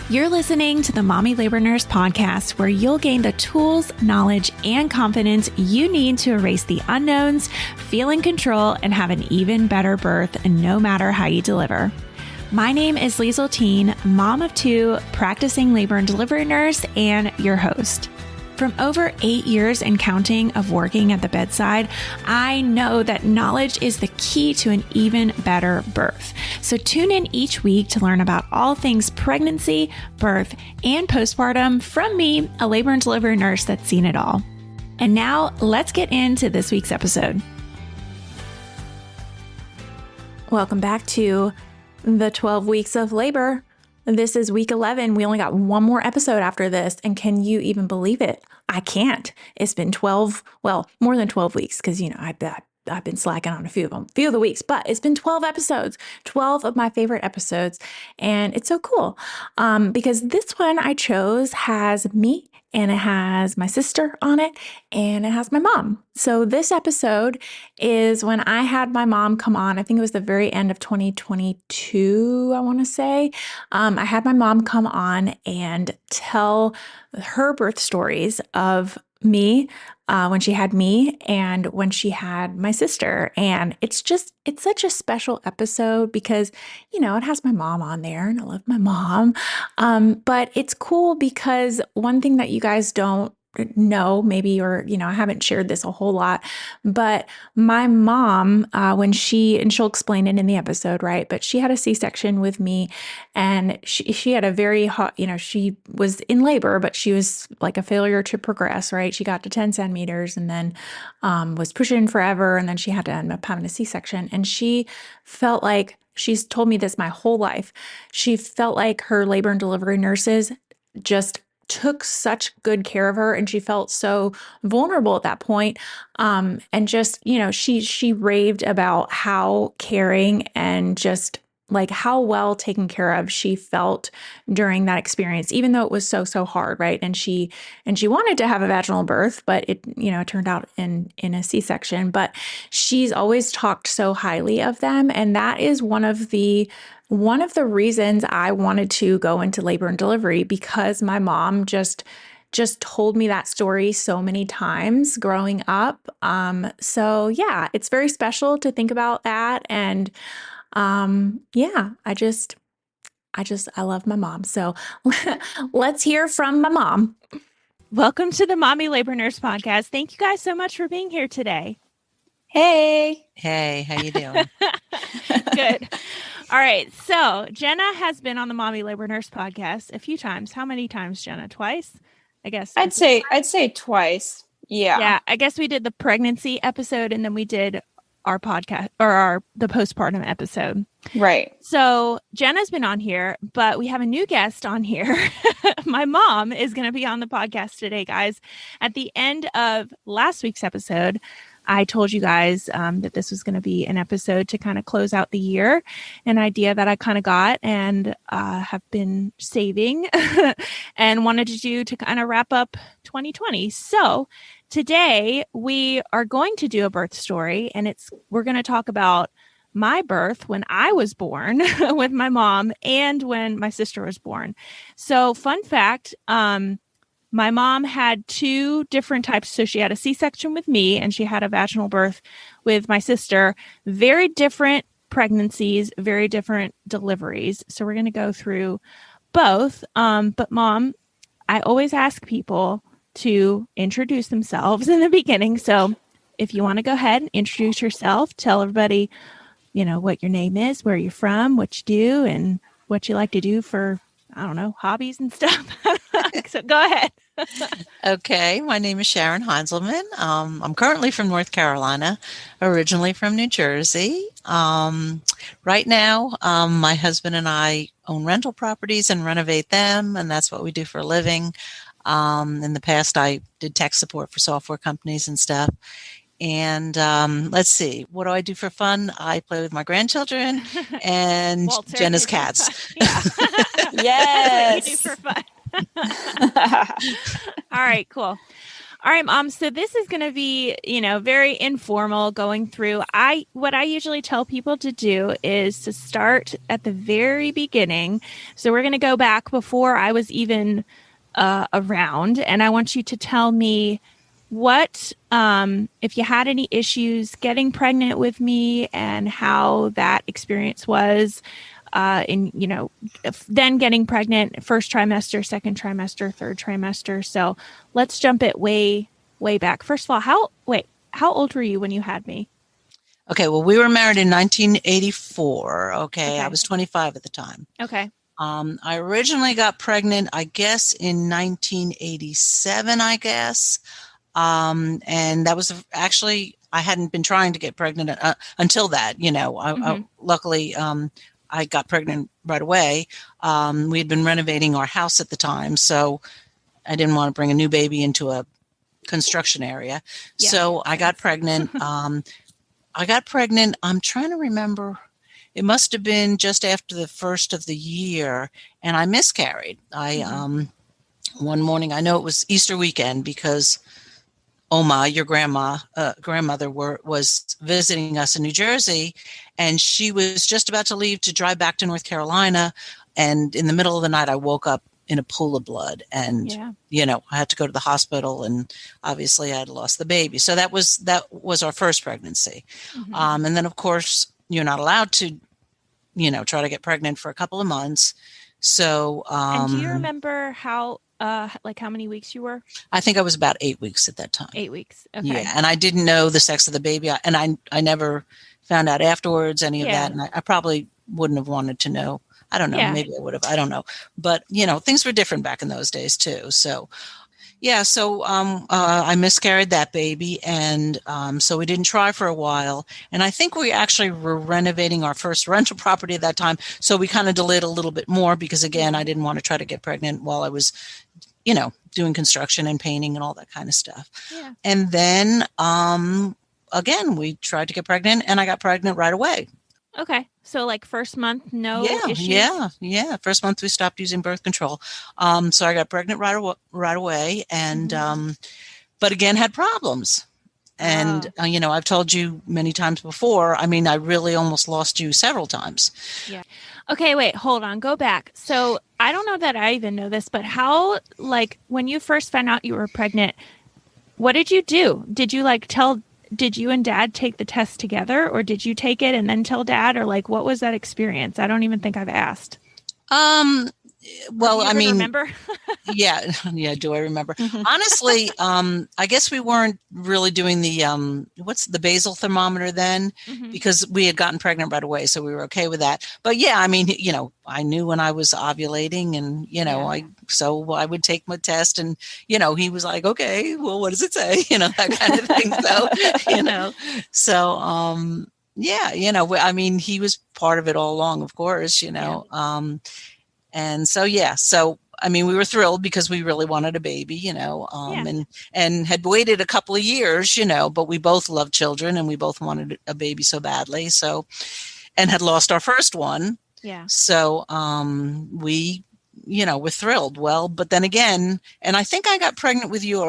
You're listening to the Mommy Labor Nurse podcast, where you'll gain the tools, knowledge, and confidence you need to erase the unknowns, feel in control, and have an even better birth no matter how you deliver. My name is Liesel, mom of two, practicing labor and delivery nurse, and your host. From over 8 years and counting of working at the bedside, I know that knowledge is the key to an even better birth. So tune in each week to learn about all things pregnancy, birth, and postpartum from me, a labor and delivery nurse that's seen it all. And now let's get into this week's episode. Welcome back to the 12 weeks of labor. This is week 11. We only got one more episode after this. And can you even believe it? I can't. It's been 12, well, more than 12 weeks because, I've been slacking on a few of the weeks, but it's been 12 episodes, 12 of my favorite episodes. And it's so cool because this one I chose has me and it has my sister on it and it has my mom. So this episode is when I had my mom come on. I think it was the very end of 2022, I want to say. I had my mom come on and tell her birth stories of me when she had me and when she had my sister. And it's such a special episode because, it has my mom on there and I love my mom. But it's cool because one thing that you guys don't know maybe, or, I haven't shared this a whole lot, but my mom, and she'll explain it in the episode, right? But she had a C-section with me and she had a very hot, she was in labor, but she was like a failure to progress, right? She got to 10 centimeters and then, was pushing forever. And then she had to end up having a C-section. And she felt like, she's told me this my whole life. She felt like her labor and delivery nurses just took such good care of her and she felt so vulnerable at that point. And just, she raved about how caring and just like how well taken care of she felt during that experience, even though it was so hard, right? And she wanted to have a vaginal birth, but it turned out in a C-section, but she's always talked so highly of them. And that is one of the reasons I wanted to go into labor and delivery, because my mom just told me that story so many times growing up. So yeah, it's very special to think about that. And I love my mom. So let's hear from my mom. Welcome to the Mommy Labor Nurse podcast. Thank you guys so much for being here today. Hey. Hey, how you doing? Good. All right. So Jenna has been on the Mommy Labor Nurse podcast a few times. How many times, Jenna? Twice? I guess. I'd say twice. Yeah. Yeah. I guess we did the pregnancy episode and then we did our podcast or the postpartum episode. Right. So Jenna's been on here, but we have a new guest on here. My mom is going to be on the podcast today, guys. At the end of last week's episode, I told you guys that this was going to be an episode to kind of close out the year, an idea that I kind of got and have been saving and wanted to do to kind of wrap up 2020. So today we are going to do a birth story, and we're going to talk about my birth when I was born with my mom and when my sister was born. So fun fact, my mom had two different types. So she had a C-section with me and she had a vaginal birth with my sister. Very different pregnancies, very different deliveries. So we're going to go through both. But Mom, I always ask people to introduce themselves in the beginning. So if you want to go ahead and introduce yourself, tell everybody, what your name is, where you're from, what you do, and what you like to do for, I don't know, hobbies and stuff. So go ahead. Okay, my name is Sharon Heinzelman. I'm currently from North Carolina, originally from New Jersey. Right now, my husband and I own rental properties and renovate them, and that's what we do for a living. In the past, I did tech support for software companies and stuff. And let's see, what do I do for fun? I play with my grandchildren and Walter. Jenna's cats. Yes. What you do for fun. All right, cool. All right, Mom. So this is going to be, very informal going through. What I usually tell people to do is to start at the very beginning. So we're going to go back before I was even around, and I want you to tell me what, if you had any issues getting pregnant with me and how that experience was. Then getting pregnant, first trimester, second trimester, third trimester. So let's jump it way, way back. First of all, how old were you when you had me? Okay, well, we were married in 1984. Okay, I was 25 at the time. Okay. I originally got pregnant, I guess, in 1987, I guess. And that was actually, I hadn't been trying to get pregnant until that, luckily, I got pregnant right away. We had been renovating our house at the time, so I didn't want to bring a new baby into a construction area. Yeah, so I got pregnant. I'm trying to remember. It must have been just after the first of the year, and I miscarried. One morning, I know it was Easter weekend because Oma, your grandmother, was visiting us in New Jersey, and she was just about to leave to drive back to North Carolina. And in the middle of the night, I woke up in a pool of blood, and I had to go to the hospital, and obviously I had lost the baby. So that was our first pregnancy. And then, of course, you're not allowed to, try to get pregnant for a couple of months. So, and do you remember how many weeks you were? I think I was about 8 weeks at that time. 8 weeks. Okay. Yeah. And I didn't know the sex of the baby. I never found out afterwards any of that. And I probably wouldn't have wanted to know. I don't know. Yeah. Maybe I would have. I don't know. But, things were different back in those days too. So, yeah. So I miscarried that baby. And so we didn't try for a while. And I think we actually were renovating our first rental property at that time. So we kind of delayed a little bit more because, again, I didn't want to try to get pregnant while I was, doing construction and painting and all that kind of stuff. Yeah. And then, again, we tried to get pregnant, and I got pregnant right away. Okay. So first month, no issues? Yeah. First month we stopped using birth control. So I got pregnant right away, and but again had problems. And I've told you many times before. I mean, I really almost lost you several times. Yeah. Okay, wait, hold on. Go back. So I don't know that I even know this, but how, when you first found out you were pregnant, what did you do? Did you did you and Dad take the test together, or did you take it and then tell Dad, or what was that experience? I don't even think I've asked. Well, I mean, remember? Yeah. Do I remember? Honestly, I guess we weren't really doing the what's the basal thermometer then, because we had gotten pregnant right away, so we were okay with that. But yeah, I mean, I knew when I was ovulating, and I would take my test, and he was like, okay, well, what does it say? That kind of thing. So I mean, he was part of it all along, of course, And so, I mean, we were thrilled because we really wanted a baby, and had waited a couple of years, but we both loved children, and we both wanted a baby so badly. So, and had lost our first one. Yeah. So, we, were thrilled. Well, but then again, and I think I got pregnant with you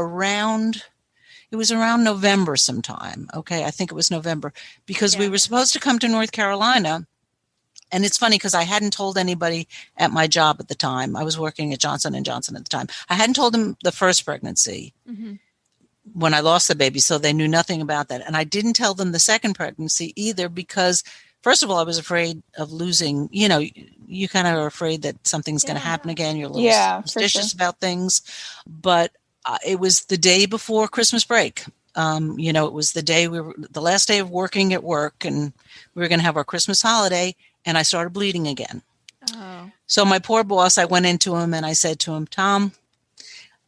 it was around November sometime. Okay. I think it was November, because we were supposed to come to North Carolina. And it's funny because I hadn't told anybody at my job at the time. I was working at Johnson & Johnson at the time. I hadn't told them the first pregnancy when I lost the baby, so they knew nothing about that. And I didn't tell them the second pregnancy either because, first of all, I was afraid of losing, you kind of are afraid that something's going to happen again. You're a little suspicious about things. But it was the day before Christmas break. It was the last day of working at work, and we were going to have our Christmas holiday. And I started bleeding again. Oh. So my poor boss, I went into him and I said to him, Tom,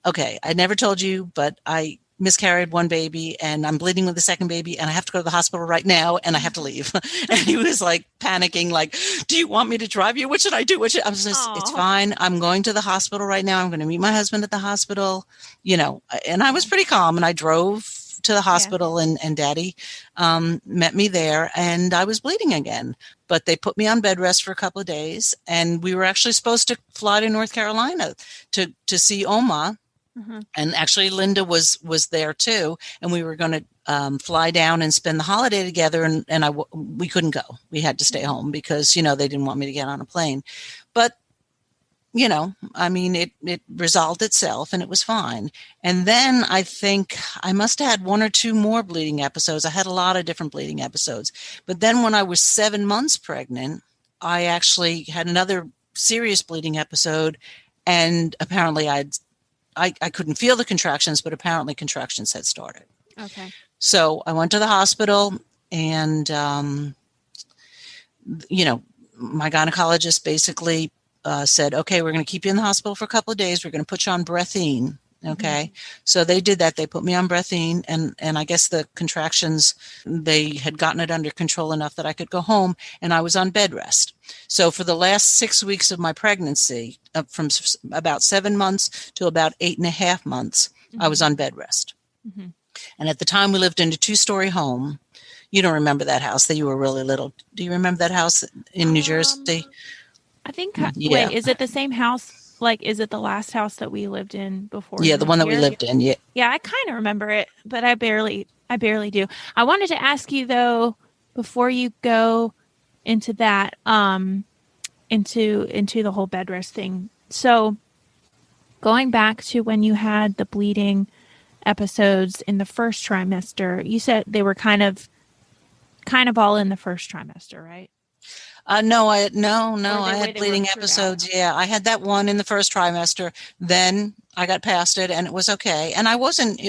okay, I never told you, but I miscarried one baby and I'm bleeding with the second baby and I have to go to the hospital right now and I have to leave. And he was panicking, do you want me to drive you? What should I do? I was just, it's fine. I'm going to the hospital right now. I'm going to meet my husband at the hospital, and I was pretty calm, and I drove to the hospital and Daddy met me there, and I was bleeding again. But they put me on bed rest for a couple of days, and we were actually supposed to fly to North Carolina to see Oma And actually Linda was there too, and we were going to fly down and spend the holiday together, and we couldn't go. We had to stay home because they didn't want me to get on a plane. But I mean, it resolved itself and it was fine. And then I think I must have had one or two more bleeding episodes. I had a lot of different bleeding episodes. But then when I was 7 months pregnant, I actually had another serious bleeding episode, and apparently I couldn't feel the contractions, but apparently contractions had started. Okay. So I went to the hospital, and, my gynecologist basically said, okay, we're going to keep you in the hospital for a couple of days. We're going to put you on breathine. Okay. So they did that. They put me on breathine, and I guess the contractions, they had gotten it under control enough that I could go home, and I was on bed rest. So for the last 6 weeks of my pregnancy, from about 7 months to about 8.5 months, I was on bed rest. And at the time we lived in a 2-story home. You don't remember that house that you were really little. Do you remember that house in New Jersey? I think, wait, is it the same house? Like, is it the last house that we lived in before? Yeah, the one that we lived in. Yeah. Yeah, I kind of remember it, but I barely do. I wanted to ask you though, before you go into that, into the whole bed rest thing. So going back to when you had the bleeding episodes in the first trimester, you said they were kind of all in the first trimester, right? No, I had bleeding episodes. Yeah, I had that one in the first trimester. Then I got past it, and it was okay. And it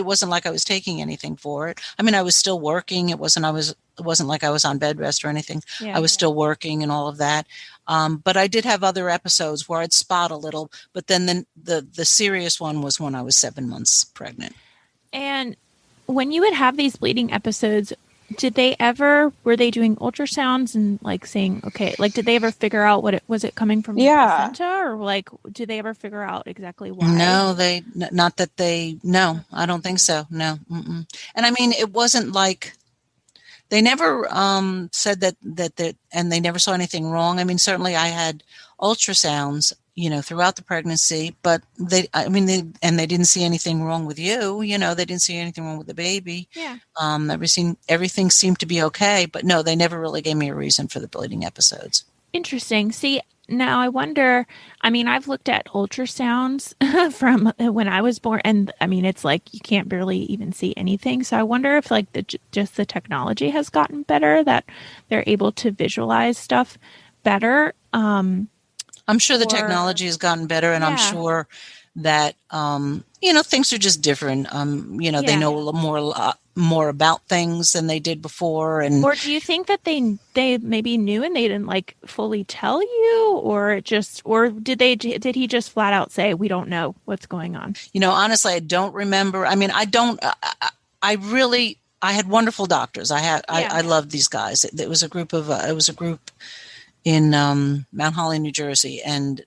wasn't like I was taking anything for it. I mean, I was still working. It wasn't like I was on bed rest or anything. Yeah, I was still working and all of that. But I did have other episodes where I'd spot a little. But then the serious one was when I was 7 months pregnant. And when you would have these bleeding episodes, were they doing ultrasounds and like saying, okay, like, did they ever figure out was it coming from the placenta, or like, did they ever figure out exactly why? No, no, I don't think so. No. Mm-mm. And I mean, it wasn't like they never said that, and they never saw anything wrong. I mean, certainly I had ultrasounds, throughout the pregnancy, but they didn't see anything wrong with you. They didn't see anything wrong with the baby. Yeah. Everything seemed to be okay, but no, they never really gave me a reason for the bleeding episodes. Interesting. See, now I wonder, I mean, I've looked at ultrasounds from when I was born, and I mean, it's like you can't barely even see anything. So I wonder if like just the technology has gotten better, that they're able to visualize stuff better. I'm sure the technology has gotten better, and I'm sure that, things are just different. They know a little more about things than they did before. Or do you think that they maybe knew and they didn't like fully tell you, or did he just flat out say, we don't know what's going on? Honestly, I don't remember. I mean, I had wonderful doctors. I loved these guys. It was a group in Mount Holly, New Jersey, and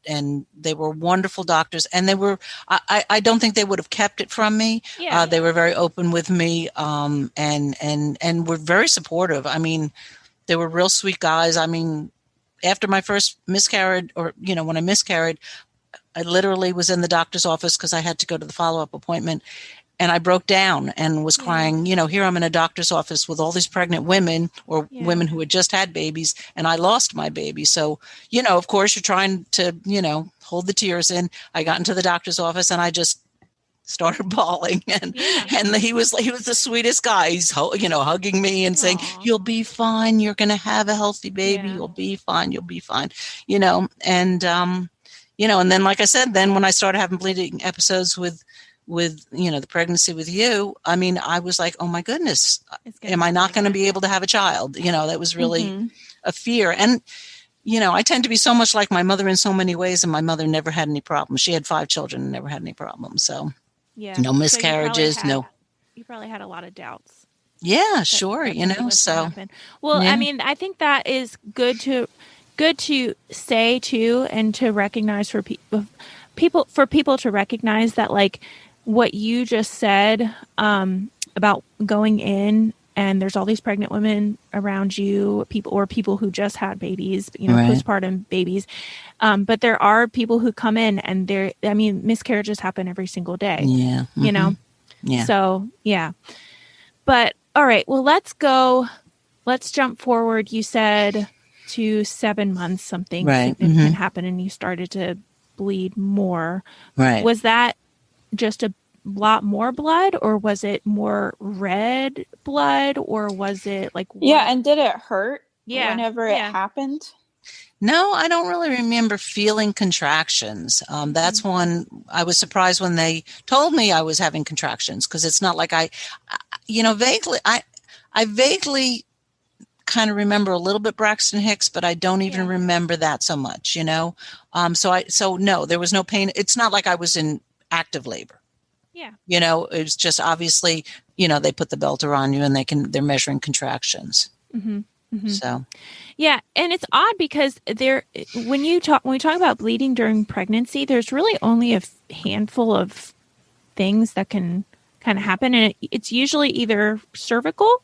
they were wonderful doctors, and they were, I don't think they would have kept it from me. They were very open with me, and were very supportive. I mean, they were real sweet guys. I mean, after my first miscarriage, or when I miscarried, I literally was in the doctor's office because I had to go to the follow-up appointment. And I broke down and was crying. Here I'm in a doctor's office with all these pregnant women, or women who had just had babies, and I lost my baby. So, of course, you're trying to, hold the tears in. I got into the doctor's office and I just started bawling, and he was the sweetest guy. He's hugging me and saying, "You'll be fine. You're going to have a healthy baby. You'll be fine. You'll be fine." And then, like I said, then when I started having bleeding episodes with the pregnancy with you, I mean, I was like, oh my goodness, am I not going to be able to have a child? That was really a fear. And, I tend to be so much like my mother in so many ways, and my mother never had any problems. She had 5 children and never had any problems. So no miscarriages, you probably had a lot of doubts. Yeah, sure. So, well, I mean, I think that is good to say too, and to recognize for people to recognize that, like, what you just said about going in and there's all these pregnant women around you, people who just had babies, Right. postpartum babies. But there are people who come in and miscarriages happen every single day. Yeah. Yeah. So, yeah. But all right, well, let's jump forward. You said to 7 months, something Right. significant happened and you started to bleed more. Right. Was that just a lot more blood, or was it more red blood, or was it like what? Yeah, and did it hurt Yeah, whenever it happened? No, I don't really remember feeling contractions. That's one I was surprised when they told me I was having contractions, because it's not like vaguely, I vaguely kind of remember a little bit Braxton Hicks, but I don't even remember that so much, So no, there was no pain. It's not like I was in active labor. Yeah. It's just obviously, they put the Belter on you and they're measuring contractions. So. Yeah, and it's odd because when we talk about bleeding during pregnancy, there's really only a handful of things that can kind of happen, and it's usually either cervical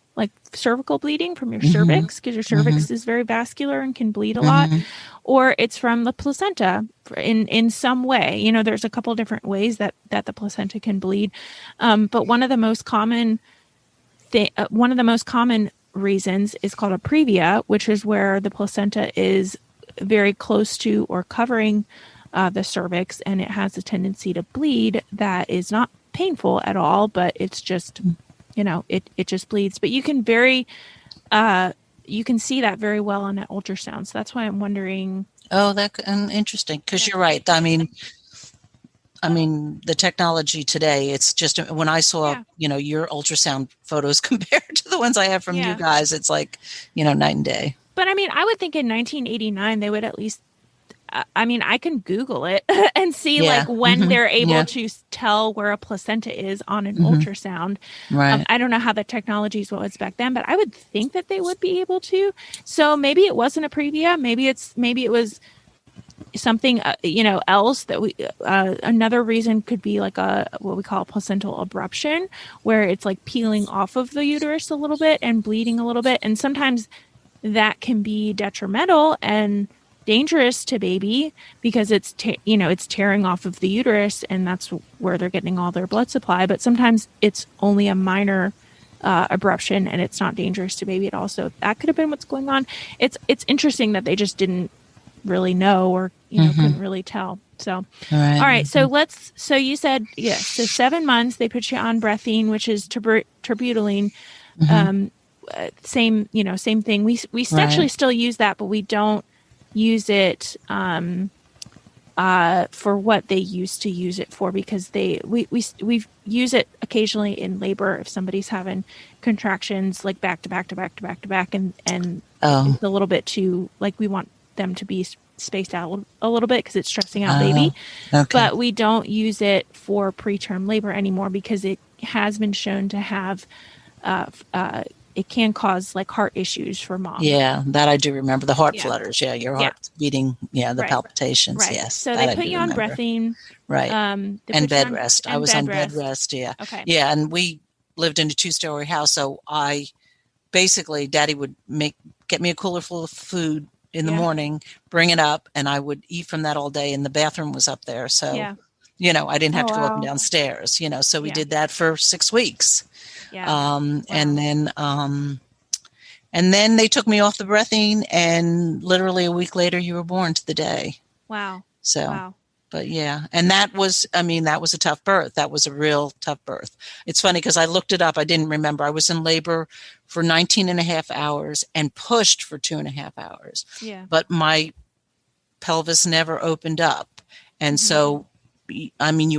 bleeding from your cervix, because your cervix is very vascular and can bleed a lot, or it's from the placenta in some way. There's a couple different ways that the placenta can bleed, but one of the most common reasons is called a previa, which is where the placenta is very close to or covering the cervix, and it has a tendency to bleed that is not painful at all, but it's just it just bleeds. But you can see that very well on an ultrasound. So that's why I'm wondering. Oh, that's interesting, because you're right. I mean, the technology today, it's just, when I saw, your ultrasound photos compared to the ones I have from you guys, it's like, night and day. But I would think in 1989, they would at least, I can Google it and see when they're able to tell where a placenta is on an ultrasound. Right. I don't know how the technology was back then, but I would think that they would be able to. So maybe it wasn't a previa. Maybe it was something else that another reason could be like what we call placental abruption, where it's like peeling off of the uterus a little bit and bleeding a little bit, and sometimes that can be detrimental and dangerous to baby because it's tearing off of the uterus, and that's where they're getting all their blood supply. But sometimes it's only a minor abruption and it's not dangerous to baby at all. So that could have been what's going on. It's interesting that they just didn't really know, or couldn't really tell. So all right. So you said yes. So 7 months they put you on breathine, which is terbutaline. Same thing. We actually still use that, but we don't use it for what they used to use it for, because we use it occasionally in labor if somebody's having contractions like back to back to back to back to back, and it's a little bit too, like, we want them to be spaced out a little bit because it's stressing out baby. Okay. But we don't use it for preterm labor anymore because it has been shown to have it can cause like heart issues for mom. Yeah, that I do remember. The heart flutters. Yeah, your heart beating. Yeah, the palpitations. Right. Yes. So they put you on breathing. Right. And bed rest. I was on bed rest. Yeah. Okay. Yeah, and we lived in a 2-story house, so I basically, Daddy would get me a cooler full of food in the morning, bring it up, and I would eat from that all day. And the bathroom was up there, so I didn't have to go up and downstairs. So we did that for 6 weeks. Yeah. And then they took me off the breathing, and literally a week later, you were born to the day. Wow. So. Wow. But yeah, and that was a tough birth. That was a real tough birth. It's funny because I looked it up. I didn't remember. I was in labor for 19 and a half hours and pushed for 2.5 hours. Yeah. But my pelvis never opened up. And so, you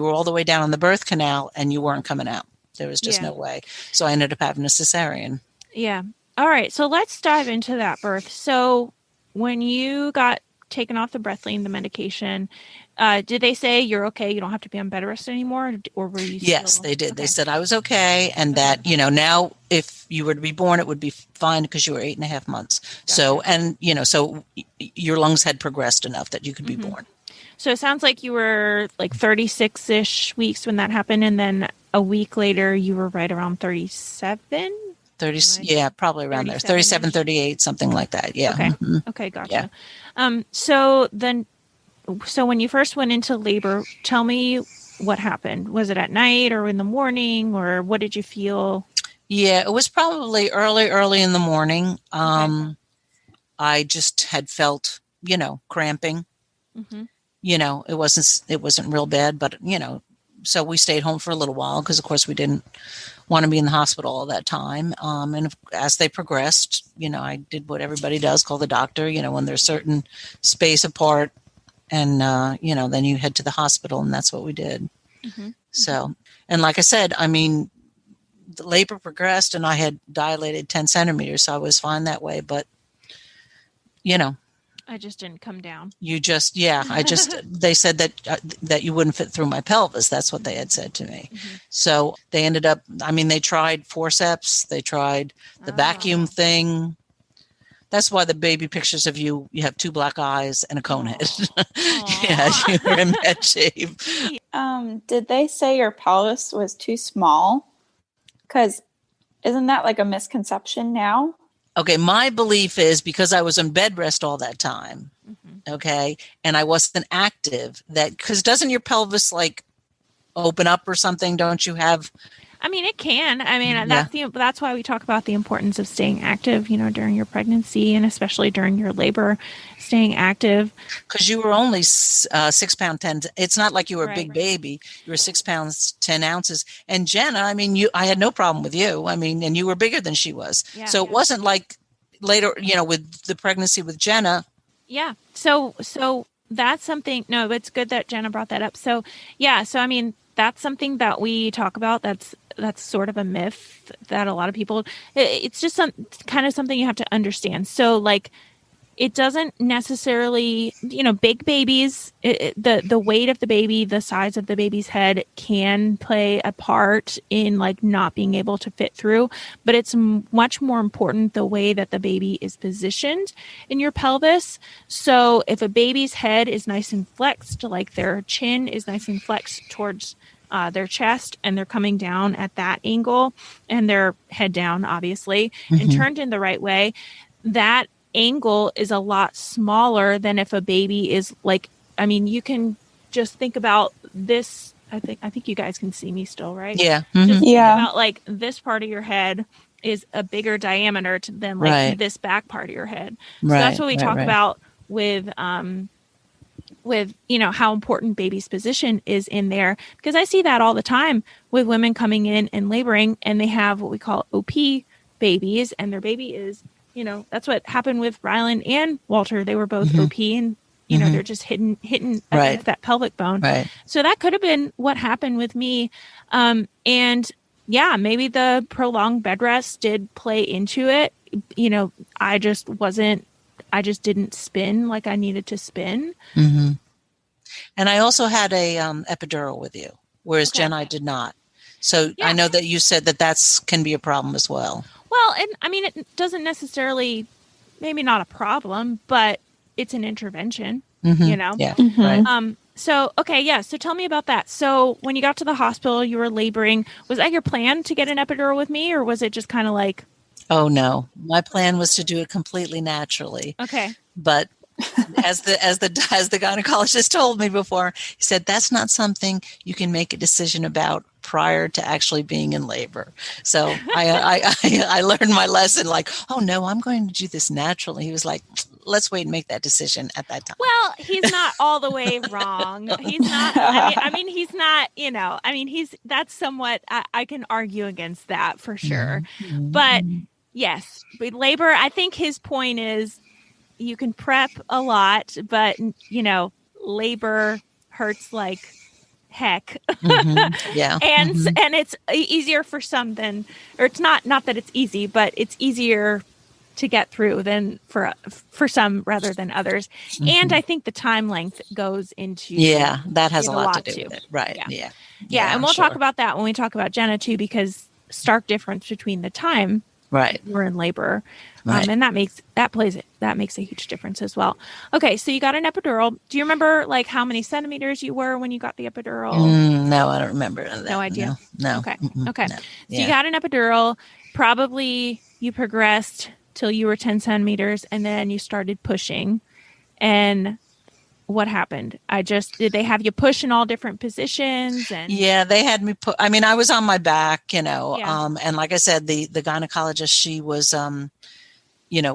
were all the way down on the birth canal and you weren't coming out. There was just no way. So I ended up having a cesarean. Yeah. All right. So let's dive into that birth. So when you got taken off the breathing, the medication, did they say you're okay, you don't have to be on bed rest anymore, or were you Yes, they did. Okay. They said I was okay, and that now if you were to be born, it would be fine because you were 8.5 months. Gotcha. So, and so your lungs had progressed enough that you could be born. So it sounds like you were like 36-ish weeks when that happened, and then a week later you were right around 37. 30, Like yeah, probably around there. 37-ish? 37, 38, something like that. Yeah. Okay. Mhm. Okay, gotcha. So when you first went into labor, tell me what happened. Was it at night or in the morning, or what did you feel? Yeah, it was probably early in the morning. Okay. I just had felt, cramping. Mm-hmm. It wasn't real bad, but so we stayed home for a little while because, of course, we didn't want to be in the hospital all that time. And as they progressed, I did what everybody does, call the doctor. When there's certain space apart, and then you head to the hospital, and that's what we did. Mm-hmm. So, and like I said, I mean, the labor progressed, and I had dilated 10 centimeters, so I was fine that way. But I just didn't come down. they said that you wouldn't fit through my pelvis. That's what they had said to me. Mm-hmm. So they ended up, they tried forceps, they tried the vacuum thing. That's why the baby pictures of you have 2 black eyes and a cone head. Yeah, you were in bad shape. Did they say your pelvis was too small? Because isn't that like a misconception now? Okay, my belief is because I was on bed rest all that time, okay, and I wasn't active, that because doesn't your pelvis like open up or something? Don't you have? I mean, it can. I mean, that's why we talk about the importance of staying active, during your pregnancy and especially during your labor, staying active. Because you were only 6 pound 10. It's not like you were a big baby. You were 6 pounds 10 ounces. And Jenna, I mean, I had no problem with you. I mean, and you were bigger than she was. Yeah, so it wasn't like later, with the pregnancy with Jenna. Yeah. So that's something. No, it's good that Jenna brought that up. So yeah. So I mean, that's something that we talk about. That's sort of a myth that a lot of people. It's just kind of something you have to understand. So like, it doesn't necessarily, big babies, the weight of the baby, the size of the baby's head can play a part in like not being able to fit through, but it's much more important the way that the baby is positioned in your pelvis. So if a baby's head is nice and flexed, like their chin is nice and flexed towards their chest, and they're coming down at that angle, and their head down, obviously, and turned in the right way, that angle is a lot smaller than if a baby is like, I mean, you can just think about this. I think you guys can see me still, right? Yeah. Just think about like this part of your head is a bigger diameter than like this back part of your head. So that's what we talk about with how important baby's position is in there, because I see that all the time with women coming in and laboring, and they have what we call OP babies, and their baby is, that's what happened with Rylan and Walter. They were both OP, and they're just hitting against that pelvic bone. Right. So that could have been what happened with me. And yeah, maybe the prolonged bed rest did play into it. I just didn't spin like I needed to spin. Mm-hmm. And I also had a epidural with you, whereas Jen, I did not. So I know that you said that can be a problem as well. Well, and I mean, it doesn't necessarily, maybe not a problem, but it's an intervention, Yeah. Right. So, okay. Yeah. So tell me about that. So when you got to the hospital, you were laboring. Was that your plan to get an epidural with me, or was it just kind of like? Oh no, my plan was to do it completely naturally. Okay. But as the gynecologist told me before, he said that's not something you can make a decision about prior to actually being in labor. So I learned my lesson. Like, oh no, I'm going to do this naturally. He was like, let's wait and make that decision at that time. Well, he's not all the way wrong. He's not. I mean, he's not. That's somewhat. I can argue against that for sure. Mm-hmm. But yes, with labor, I think his point is, you can prep a lot, but labor hurts like heck. Mm-hmm. Yeah. And it's easier for some or it's not that it's easy, but it's easier to get through than for some rather than others. Mm-hmm. And I think the time length goes into that has a lot to do with it. Right. Yeah. And we'll talk about that when we talk about Jenna too, because stark difference between the time we're in labor. And that makes a huge difference as well. Okay, so you got an epidural. Do you remember like how many centimeters you were when you got the epidural? No, I don't remember that. No idea. No. Okay. Mm-mm. Okay. No. So you got an epidural, probably you progressed till you were 10 centimeters and then you started pushing. And what happened? Did they have you push in all different positions? And Yeah, they had me put, I mean, I was on my back, Yeah. and like I said, the gynecologist, she was,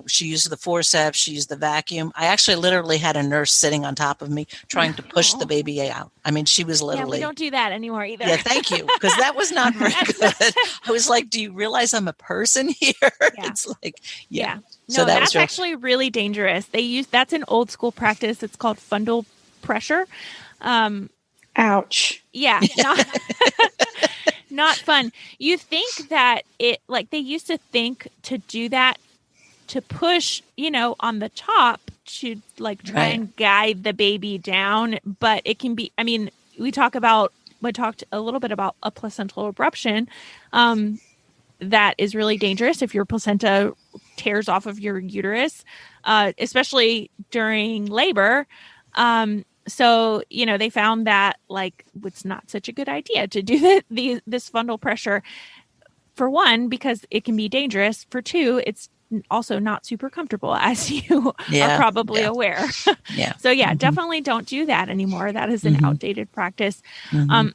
she used the forceps, she used the vacuum. I actually literally had a nurse sitting on top of me trying to push the baby out. I mean, she was yeah, literally. we don't do that anymore either. Yeah, thank you, because that was not very good. I was like, do you realize I'm a person here? Yeah. It's like, yeah. No, So that's actually really dangerous. That's an old school practice. It's called fundal pressure. Ouch. Yeah, not fun. You think that they used to think to do that, to push, on the top to try and guide the baby down. But it can be, I mean, we talked a little bit about a placental abruption. That is really dangerous if your placenta tears off of your uterus, especially during labor. So, they found that it's not such a good idea to do this fundal pressure. For one, because it can be dangerous. For two, it's also not super comfortable, as you are probably aware. Yeah. So definitely don't do that anymore. That is an outdated practice.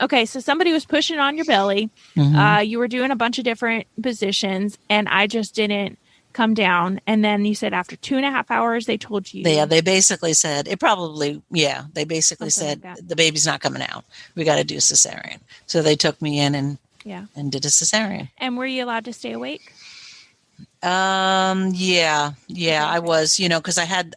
Okay, so somebody was pushing on your belly. You were doing a bunch of different positions, and I just didn't come down. And then you said after 2.5 hours, they told you. They basically said they basically said the baby's not coming out. We got to do a cesarean. So they took me in and did a cesarean. And were you allowed to stay awake? Yeah, I was, because I had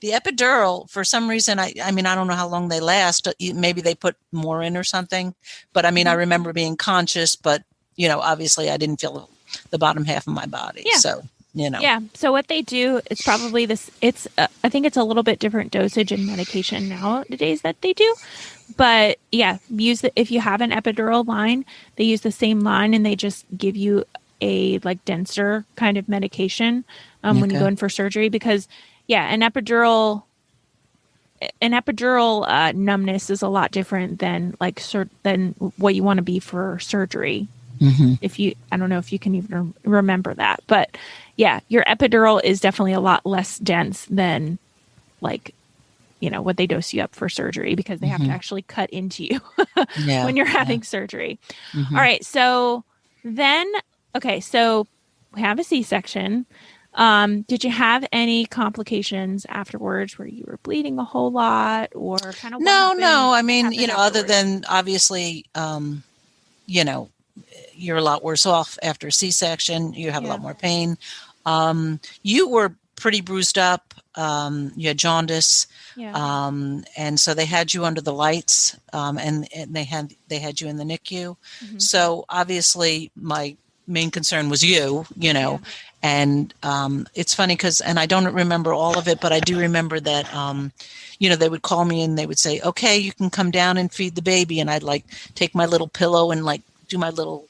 the epidural for some reason. I mean, I don't know how long they last. Maybe they put more in or something. But I mean, I remember being conscious, but obviously I didn't feel the bottom half of my body. Yeah. So Yeah. So what they do is probably this. It's I think it's a little bit different dosage and medication nowadays that they do. But yeah, if you have an epidural line, they use the same line and they just give you a denser kind of medication when you go in for surgery, because an epidural numbness is a lot different than than what you want to be for surgery. I don't know if you can even remember that, but your epidural is definitely a lot less dense than what they dose you up for surgery, because they have to actually cut into you when you're having surgery. All right. So then, so we have a C-section. Did you have any complications afterwards where you were bleeding a whole lot, or kind of? No. I mean, other than obviously, you're a lot worse off after a C-section. You have a lot more pain. You were pretty bruised up. You had jaundice. And so they had you under the lights, and they had you in the NICU. So obviously my main concern was and it's funny because, and I don't remember all of it, but I do remember that, they would call me and they would say, okay, you can come down and feed the baby. And I'd take my little pillow and do my little,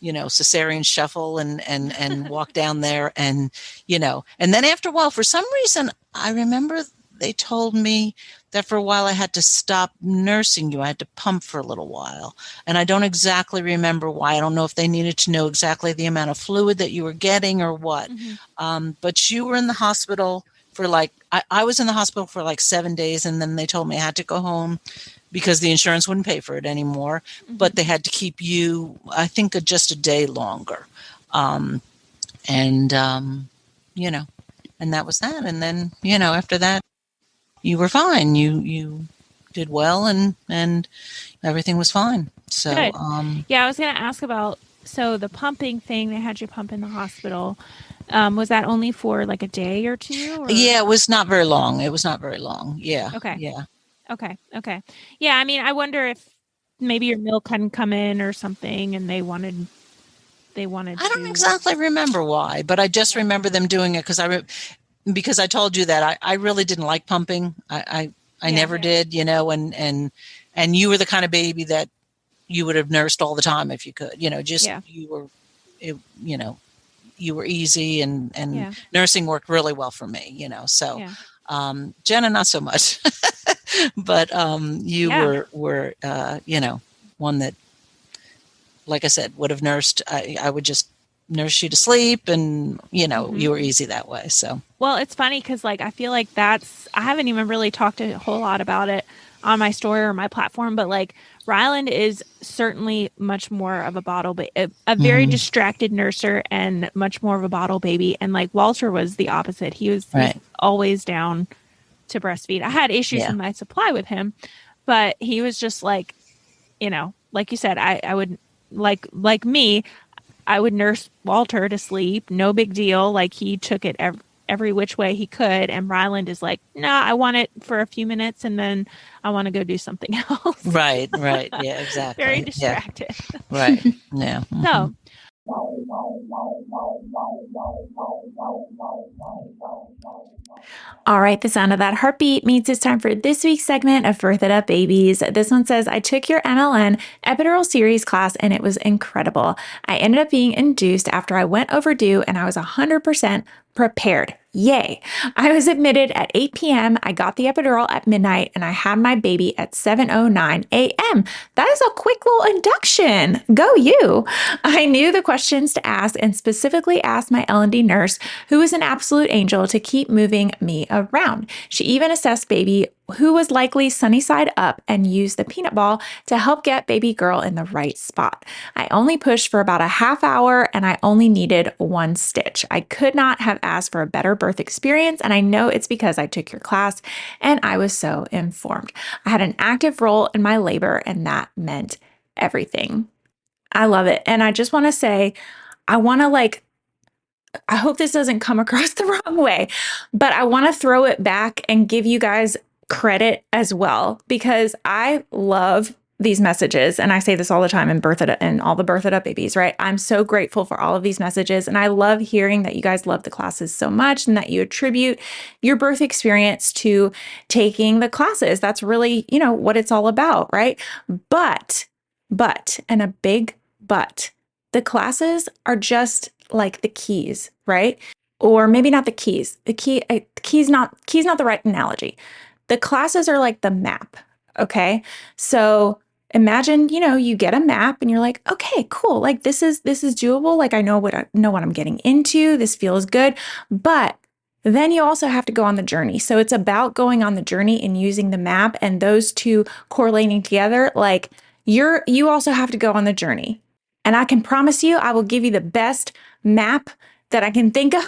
cesarean shuffle and walk down there and then after a while, for some reason, I remember they told me that for a while I had to stop nursing you. I had to pump for a little while. And I don't exactly remember why. I don't know if they needed to know exactly the amount of fluid that you were getting or what. But you were in the hospital for I was in the hospital for 7 days, and then they told me I had to go home because the insurance wouldn't pay for it anymore. But they had to keep you, I think, just a day longer. And that was that. And then, after that, you were fine. You did well, and everything was fine. So, good. I was going to ask about, so the pumping thing, they had you pump in the hospital. Was that only for a day or two? Or? Yeah, it was not very long. Yeah. Okay. Yeah. Okay. Yeah. I mean, I wonder if maybe your milk hadn't come in or something, and they wanted. I don't exactly remember why, but I just remember them doing it because I told you that I really didn't like pumping. I never did, and you were the kind of baby that you would have nursed all the time if you could, you were easy, and nursing worked really well for me, so Jenna, not so much, but you were one that like I said, would have nursed. I would just nurse you to sleep, and you were easy that way. So, well, it's funny because like I feel like I haven't even really talked a whole lot about it on my story or my platform, but like Ryland is certainly much more of a bottle, but a very distracted nurser and much more of a bottle baby. And like Walter was the opposite. He's always down to breastfeed. I had issues with my supply with him, but he was just like, like you said, I would like me, I would nurse Walter to sleep. No big deal. Like he took it every which way he could. And Ryland is like, nah, I want it for a few minutes and then I want to go do something else. Right. Yeah, exactly. Very distracted. Yeah. Right. Yeah. So, all right, the sound of that heartbeat means it's time for this week's segment of Birth It Up Babies. This one says, I took your MLN epidural series class and it was incredible. I ended up being induced after I went overdue and I was 100% prepared. Yay. I was admitted at 8 p.m. I got the epidural at midnight and I had my baby at 7:09 a.m. That is a quick little induction. Go you. I knew the questions to ask and specifically asked my L&D nurse, who is an absolute angel, to keep moving me around. She even assessed baby, who was likely sunny side up, and used the peanut ball to help get baby girl in the right spot. I only pushed for about a half hour and I only needed 1 stitch. I could not have asked for a better birth experience, and I know it's because I took your class and I was so informed. I had an active role in my labor and that meant everything. I love it. And I just want to say, I hope this doesn't come across the wrong way, but I want to throw it back and give you guys credit as well, because I love these messages. And I say this all the time in Birth It Up and all the Birth It Up babies, right? I'm so grateful for all of these messages. And I love hearing that you guys love the classes so much and that you attribute your birth experience to taking the classes. That's really, what it's all about, right? But, and a big but, the classes are just like the keys, right? Or maybe not the keys. Key's not the right analogy. The classes are like the map. Okay. So imagine, you get a map and you're like, okay, cool. Like this is doable. Like I know what I'm getting into. This feels good. But then you also have to go on the journey. So it's about going on the journey and using the map, and those two correlating together. Like you also have to go on the journey. And I can promise you, I will give you the best map that I can think of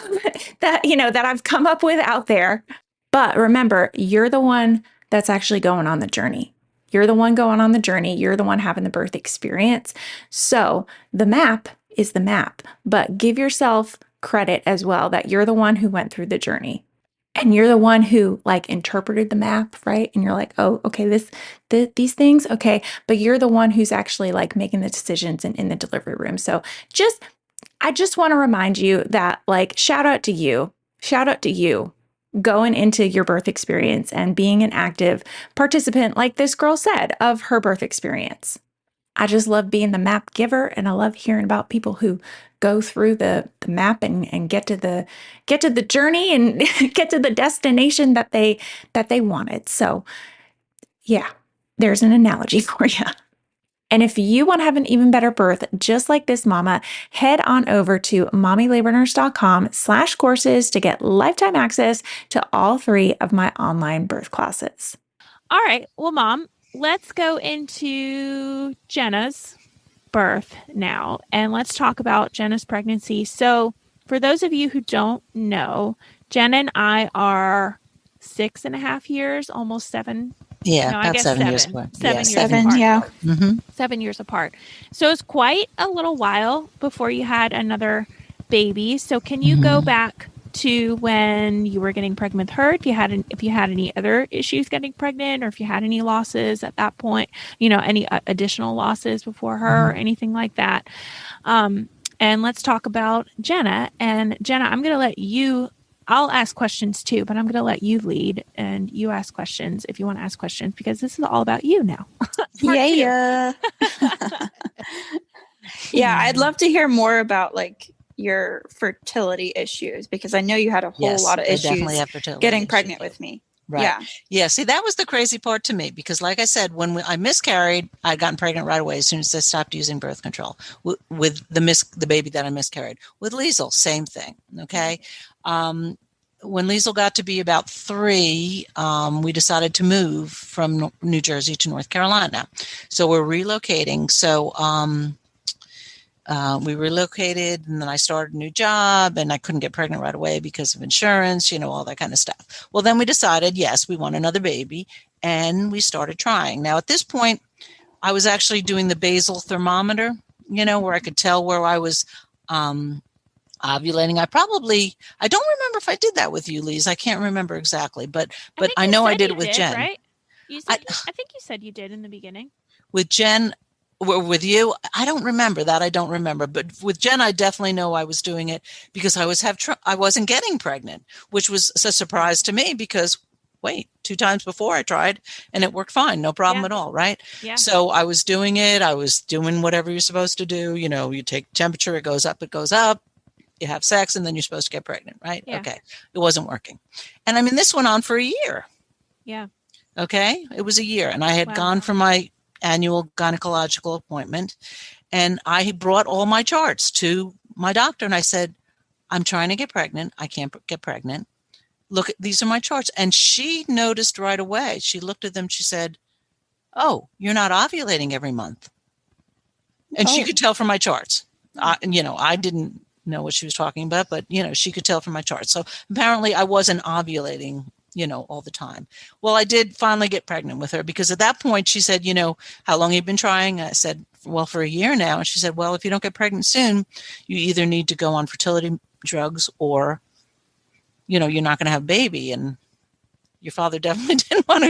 that I've come up with out there. But remember, you're the one that's actually going on the journey. You're the one going on the journey. You're the one having the birth experience. So the map is the map, but give yourself credit as well that you're the one who went through the journey. And you're the one who interpreted the map, right? And you're like, oh, okay, these things, okay. But you're the one who's actually making the decisions in the delivery room. So I just want to remind you that shout out to you going into your birth experience and being an active participant, like this girl said, of her birth experience. I just love being the map giver, and I love hearing about people who go through the map and get to the journey and get to the destination that they wanted. So yeah, there's an analogy for you. And if you want to have an even better birth, just like this mama, head on over to mommylabornurse.com/courses to get lifetime access to all 3 of my online birth classes. All right. Well, Mom, let's go into Jenna's birth now, and let's talk about Jenna's pregnancy. So for those of you who don't know, Jenna and I are 6.5 years, almost 7. Yeah, no, about 7 years apart. 7 apart. Yeah. Mm-hmm. 7 years apart. So it's quite a little while before you had another baby. So can you go back to when you were getting pregnant with her, if you had any other issues getting pregnant, or if you had any losses at that point, any additional losses before her or anything like that. And let's talk about Jenna. And Jenna, I'm going to let you, I'll ask questions too, but I'm going to let you lead and you ask questions if you want to ask questions, because this is all about you now. Yeah. Yeah. I'd love to hear more about your fertility issues, because I know you had a whole lot of issues getting pregnant with me. Right. Yeah. Yeah. See, that was the crazy part to me because, like I said, when I miscarried, I'd gotten pregnant right away as soon as I stopped using birth control with the baby that I miscarried. With Liesel, same thing. Okay. When Liesel got to be about 3, we decided to move from New Jersey to North Carolina. So we're relocating. So we relocated, and then I started a new job, and I couldn't get pregnant right away because of insurance, all that kind of stuff. Well, then we decided, yes, we want another baby, and we started trying. Now, at this point, I was actually doing the basal thermometer, where I could tell where I was ovulating. I don't remember if I did that with you, Lise. I can't remember exactly, but I know I did it with Jen. Right? You said, I think you said you did in the beginning. With Jen, with you, I don't remember that. I don't remember. But with Jen, I definitely know I was doing it because I wasn't getting pregnant, which was a surprise to me because, wait, 2 times before I tried and it worked fine. No problem at all, right? Yeah. So I was doing it. I was doing whatever you're supposed to do. You take temperature, it goes up. You have sex, and then you're supposed to get pregnant, right? Yeah. Okay. It wasn't working. And I mean, this went on for a year. Yeah. Okay. It was a year. And I had gone for my annual gynecological appointment, and I brought all my charts to my doctor, and I said, I'm trying to get pregnant. I can't get pregnant. Look, these are my charts. And she noticed right away. She looked at them. She said, oh, you're not ovulating every month. And she could tell from my charts. I didn't know what she was talking about, but, she could tell from my charts. So apparently I wasn't ovulating all the time. Well, I did finally get pregnant with her because at that point she said, how long have you been trying? I said, well, for a year now. And she said, well, if you don't get pregnant soon, you either need to go on fertility drugs or, you're not going to have a baby. And your father definitely didn't want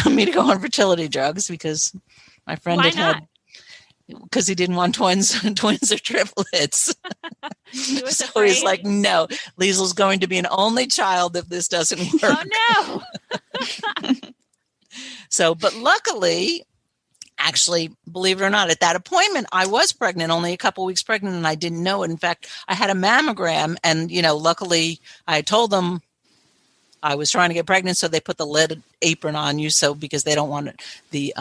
me to go on fertility drugs because my friend because he didn't want twins or triplets. So he's like, no, Liesel's going to be an only child if this doesn't work. Oh, no. So, but luckily, actually, believe it or not, at that appointment, I was pregnant, only a couple weeks pregnant, and I didn't know it. In fact, I had a mammogram, and, luckily I told them I was trying to get pregnant, so they put the lead apron on you, because they don't want the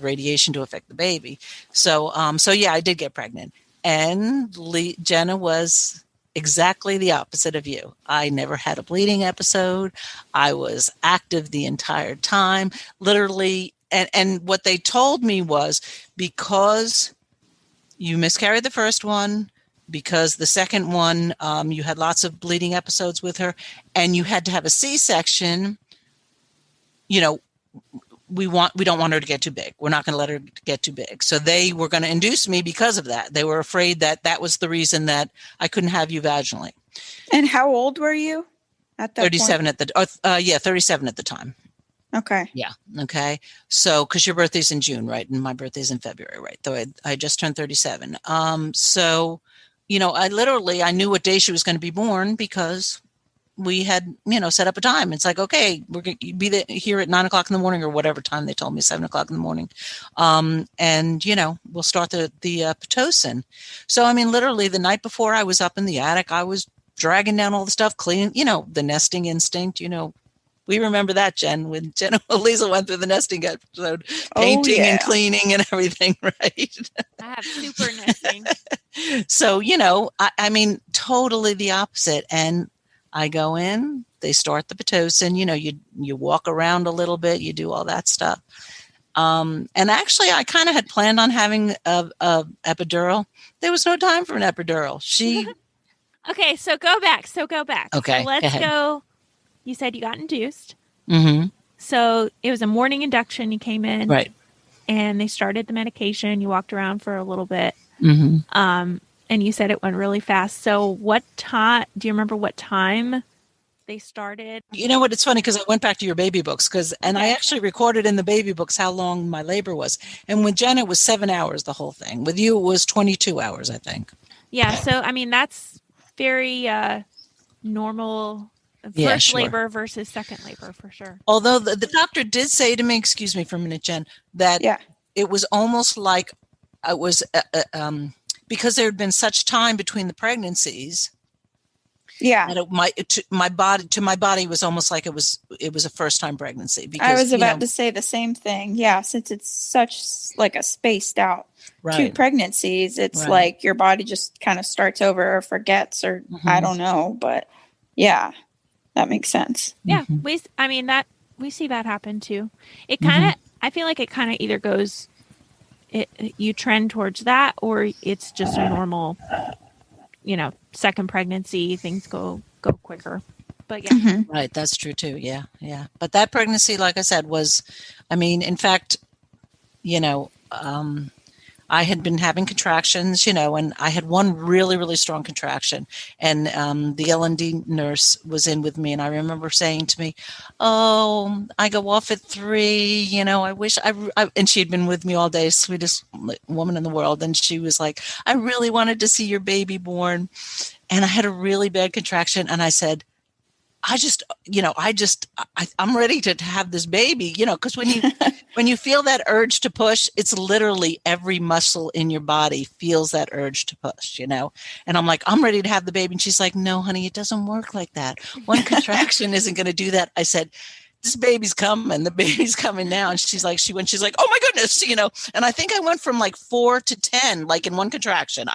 radiation to affect the baby. So yeah, I did get pregnant, and Jenna was exactly the opposite of you. I never had a bleeding episode. I was active the entire time, literally. And what they told me was because you miscarried the first one, because the second one, you had lots of bleeding episodes with her, and you had to have a C-section. We don't want her to get too big. We're not going to let her get too big. So they were going to induce me because of that. They were afraid that was the reason that I couldn't have you vaginally. And how old were you at that 37 point? 37 at the time. Okay. Yeah. Okay. So, because your birthday's in June, right? And my birthday's in February, right? So I just turned 37. So, I knew what day she was going to be born because we had, set up a time. It's like, okay, we're going to be here at 9 o'clock in the morning or whatever time they told me, 7 o'clock in the morning. And, we'll start the Pitocin. So, I mean, literally the night before I was up in the attic, I was dragging down all the stuff, cleaning, the nesting instinct, we remember that, Jen, when Jen and Liesel went through the nesting episode, painting and cleaning and everything, right? I have super nesting. So, I mean, totally the opposite. And I go in, they start the Pitocin, you walk around a little bit, you do all that stuff. And actually, I kind of had planned on having a epidural. There was no time for an epidural. Okay, so go back. Okay, so let's go. You said you got induced. Mm-hmm. So it was a morning induction. You came in. Right. And they started the medication. You walked around for a little bit. Mm-hmm. And you said it went really fast. So what time, do you remember what time they started? You know what? It's funny because I went back to your baby books I actually recorded in the baby books how long my labor was. And with Jen, it was 7 hours, the whole thing. With you, it was 22 hours, I think. Yeah. So, I mean, that's very normal. First labor versus second labor, for sure. Although the doctor did say to me, excuse me for a minute, Jen, that it was almost like it was because there had been such time between the pregnancies. Yeah. And my body was almost like it was a first time pregnancy, because I was about to say the same thing. Yeah, since it's such like a spaced out two pregnancies, it's like your body just kind of starts over or forgets, or I don't know, but yeah, that makes sense. Yeah, we see that happen too. It kind of I feel like it kind of either goes you trend towards that, or it's just a normal, second pregnancy, things go quicker. But yeah. Right, that's true too. Yeah. But that pregnancy, like I said, was, in fact, I had been having contractions, and I had one really, really strong contraction, and the L&D nurse was in with me, and I remember saying to me, "Oh, I go off at 3. I wish I." And she had been with me all day, sweetest woman in the world, and she was like, "I really wanted to see your baby born," and I had a really bad contraction, and I said, I'm ready to have this baby, because when you feel that urge to push, it's literally every muscle in your body feels that urge to push, and I'm like, I'm ready to have the baby. And she's like, no, honey, it doesn't work like that. One contraction isn't going to do that. I said, this baby's coming. The baby's coming now. And she's like, oh my goodness, and I think I went from like 4 to 10, like in one contraction.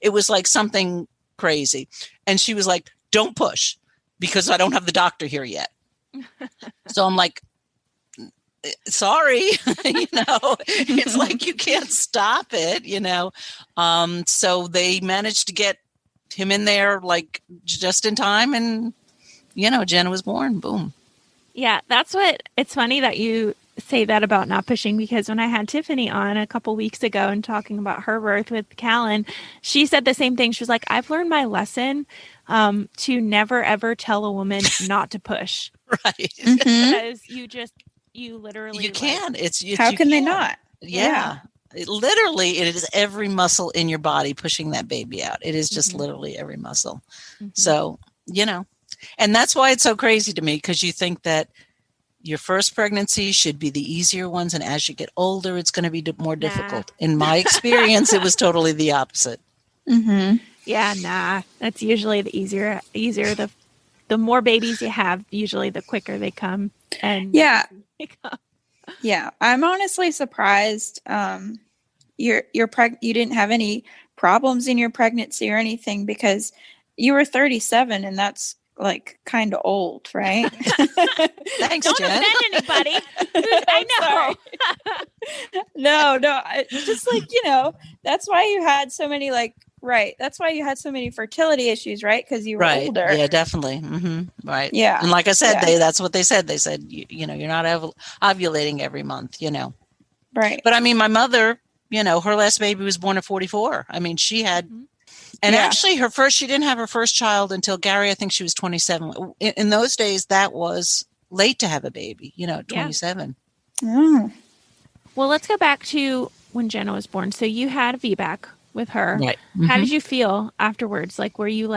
It was like something crazy. And she was like, don't push, because I don't have the doctor here yet. So I'm like, sorry, it's like, you can't stop it, so they managed to get him in there like just in time. And, Jenna was born. Boom. Yeah. It's funny that you say that about not pushing, because when I had Tiffany on a couple weeks ago and talking about her birth with Callan, she said the same thing. She was like, I've learned my lesson to never ever tell a woman not to push. Right. Because you literally can. How can they not? Yeah. It is every muscle in your body pushing that baby out. It is just literally every muscle. So, and that's why it's so crazy to me, because you think that your first pregnancy should be the easier ones, and as you get older, it's going to be more difficult. In my experience, it was totally the opposite. Yeah, nah. That's usually the easier. The more babies you have, usually the quicker they come. And yeah, I'm honestly surprised. You didn't have any problems in your pregnancy or anything, because you were 37, and that's like kind of old, right? Thanks, Don't Jen. offend anybody. I know. No, just like, that's why you had so many that's why you had so many fertility issues, right? Because you were older. Yeah, definitely. Right. Yeah. And like I said, that's what they said. They said, you're not ovulating every month, Right. But my mother, her last baby was born at 44. She had, and actually she didn't have her first child until Gary, I think she was 27. In those days, that was late to have a baby, 27. Oh. Well, let's go back to when Jenna was born. So you had a VBAC with her. Right. How did you feel afterwards? Like, were you